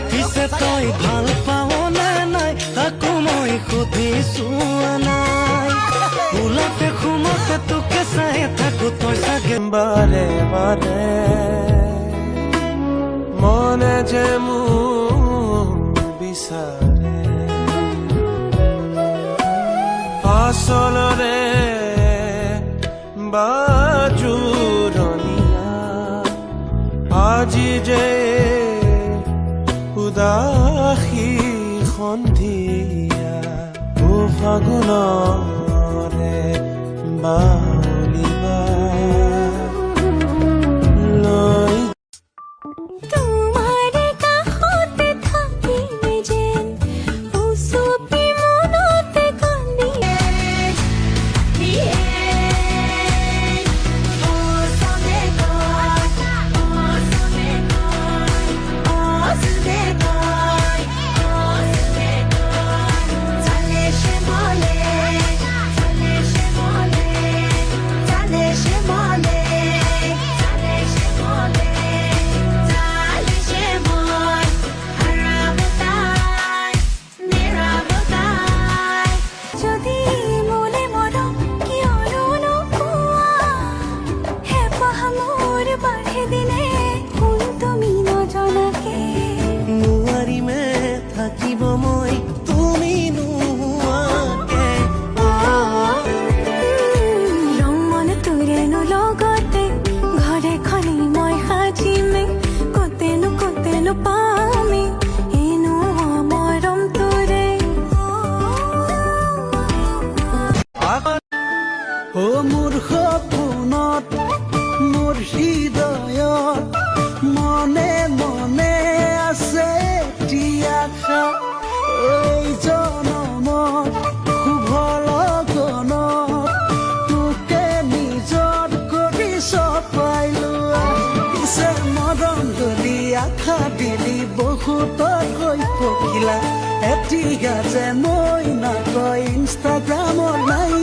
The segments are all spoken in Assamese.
পিছে তই ভাল পাও নে নাই তাকো মই সুধিছো নাই ফুলতে খুমতে তোকে চাই থাকো তই চাগে বারে বারে মনে যে মোৰ বিচাৰে আচলৰে বাজুৰণীয়া আজি যে উদাসী সন্ধিয়া ফাগুনৰে বাউলিবা লৈ মোৰ সপোনত মোৰ হৃদয়ত মনে মনে আছে তিয়াখা এই জনমত শুভ লগনত তোকে নিজৰ কৰি চপাই লোৱা পিছে মৰম যদি আশা দিলি বহুতত গৈ পকিলা এতিয়া যে মই নকয় ইনষ্টাগ্ৰামৰ নাই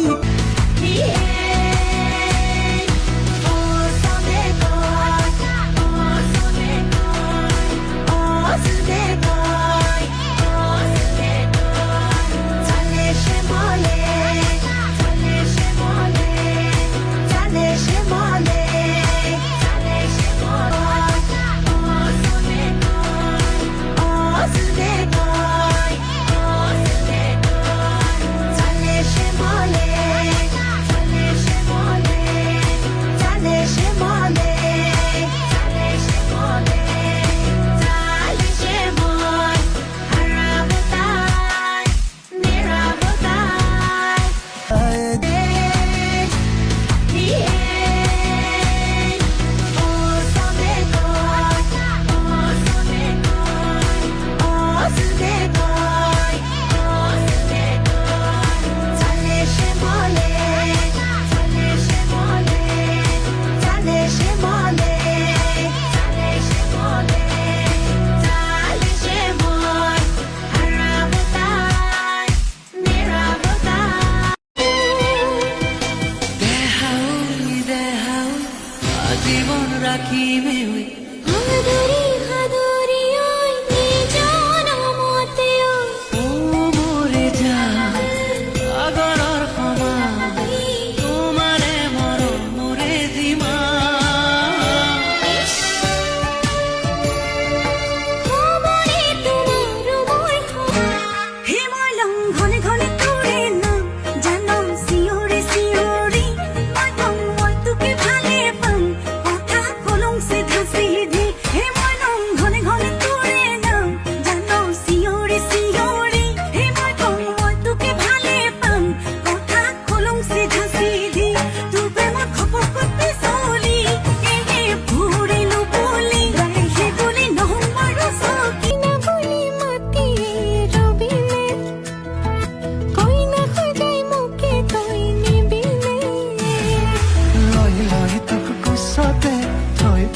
জীবন ৰাখিবে ঘনে ঘনে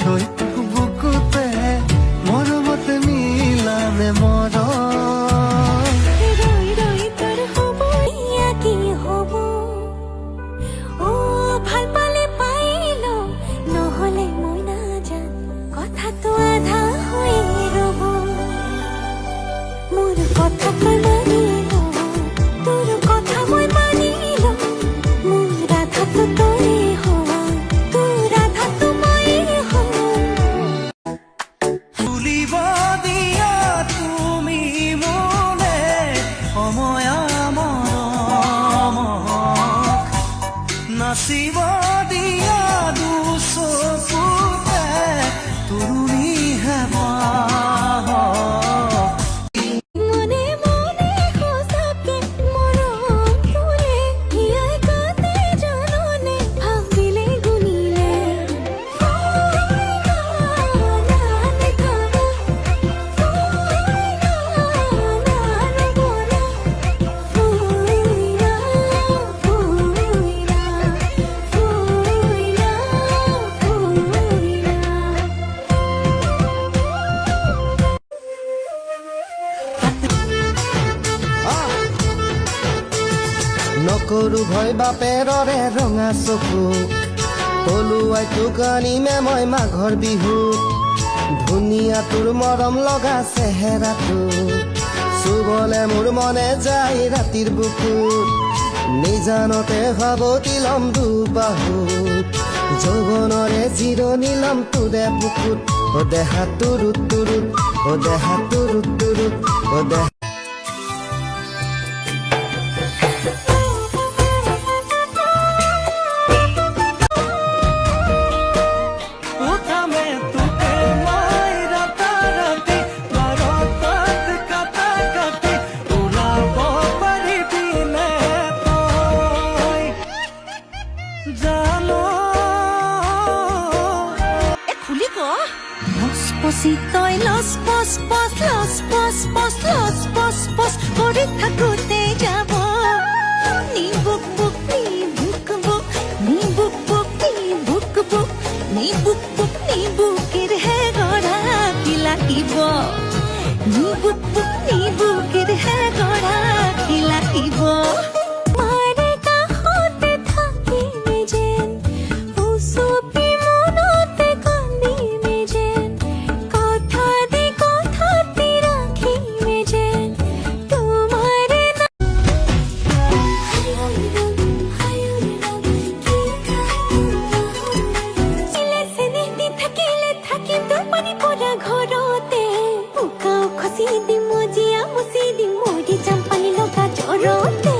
থৈতো বুকুতে মৰমতে মিলানে মৰম ৰৈ ৰৈ তোৰ হ'ব ইয়া কি হ'ব অ ভাল পালে পাইলো নহ'লে মই নাজান কথাটো আধা হৈ ৰ'ব মোৰ কথা তই মানিলো তোৰ কথা মই মানিলো মোৰ ৰাধাটো তই হোৱা তোৰ ৰাধাটো মই হ'ম তুলিব দিয়া তুমি মোলে সময় মৰমক নাচিব দিয়া দুচকুতে তুমিহে পাহক মনে মনে সঁচাকে মৰম তোলে হিয়াই কাটে জাননে ভাবিলে গুনিলে নানে খাবা নকৰো ভয় বাপেৰৰে ৰঙা চকু পলুৱাই তোক আনিমে মই মাঘৰ বিহু ধুনীয়া তোৰ মৰম লগা চেহেৰাটো চুবলে মোৰ মনে যায় ৰাতিৰ বুকুত নিজানতে সাৱটি ল'ম দুবাহুত যৌৱনৰে জিৰণি ল'ম তোৰে বুকুত অ দেহা তুৰুত তুৰুত অ দেহা তুৰুত তুৰুত অ দেহা উঠামে তোকে মই ৰাতাৰাতি বাৰটাত কাটা কাটি ওলাব পাৰিবিনে তই জানো খুলি ক লচপচি তই লচপচ পচ লচপচ পচ লচপচ পচ কৰি থাকোতে যাব নি বুক বুক নি বুক বুক নি বুক বুক নি বুক বুক নি বুক বুক নি বুকের হে গড়া কি লাগিব নি বুক বুক নি বুকের হে গড়া কি লাগিব মাৰে কাষতে থাকিমে যেন উচুপি মনতে কান্দিমে যেন কথা দি কথাতে ৰাখিমে যেন তোমাৰে থাকিলে থাকিম তোৰ পানী পৰা ঘৰতে উকাও খচি দিম মজিয়া মুচি দিম মৰি যাম পানী লগা জ্বৰতে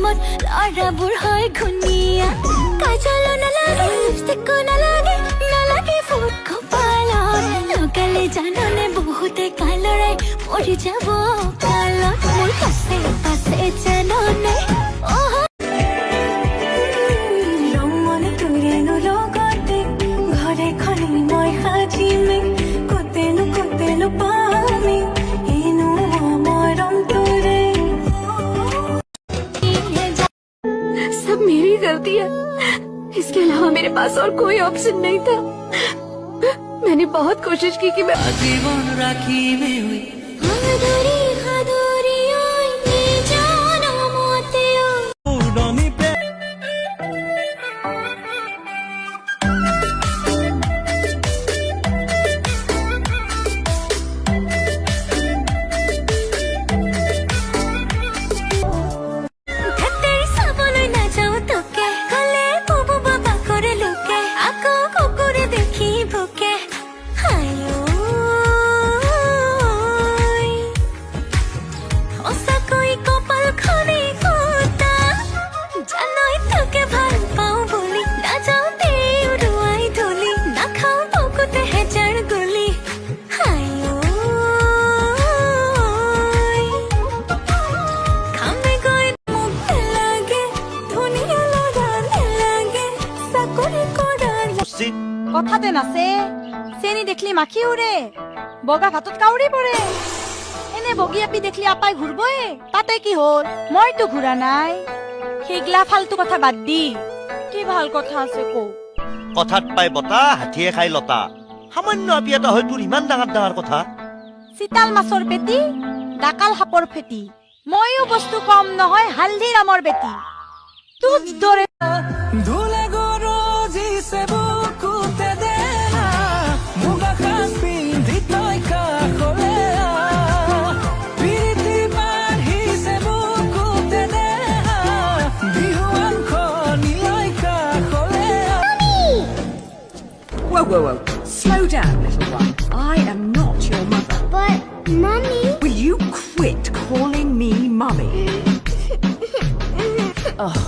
গৰমত ল'ৰাবোৰ হয় ঘূণীয়া কাজল নালাগে লিপষ্টিকো নালাগে নালাগে ফুট কপালত লগালে জাননে বহুতে কালৰাই মৰি যাব কালত মোৰ পাছে পাছে জাননে ৰঙনে তোৰেনো লগতে ঘৰে ঘৰে মই সাজিমে কোতেনো পামি এনো মৰম তোৰে सब मेरी गलती है इसके अलावा मेरे पास और कोई ऑप्शन नहीं था मैंने बहुत कोशिश की कि मैं আজীবন রাখিবে ওই হাদরি হাদরি ওই জানো মতে উড়নি প্রেম ধরতে সাবলে না যাও তোকে কলে বুবু বাবা করে লোকে আকো কুকুরে দেখি বুকে হায়ো ওসা কই কপাল খনি কোতা জানোই তোকে ভাল পাও বলি না যাও তে উড়াই ধুলি না খাও বুকুতে হেজার গুলি হায়ো খামে গই মুখে লাগে ধুনিয়া লাগালে লাগে সাকুরি কোড়ার কথাতে নাচে চেনি দেখলি মাখি উৰে বগা ভাতত কাউৰী পৰে এনে বগী আপি দেখলি আপাই ঘূৰবয়ে তাতে কি হ'ল মইতো ঘূৰা নাই সেইগিলা ফালতু কথা বাদ দি কি ভাল কথা আছে কৌ কথাত পাই বতা হাতীয়ে খাই লতা সামান্য আপি এটা হয় তোৰ ইমান ডাঙৰ ডাঙৰ কথা চিতাল মাছৰ পেটি ডাকাল সাপৰ ফেটি ময়ো বস্তু কম নহয় হালধি ৰামৰ বেটি তোৰ দৰে ধুলে গৰজি সে বুকুতে দেনা মুগা খান পিন্ধি তই কাষলে প্ৰীতি বাঢ়ি সে বুকুতে দেনা বিহুৱান খনিলৈ কাষলে Whoa. Slow down, little one. I am not your mother. But mommy Will you quit calling me mummy? Ugh.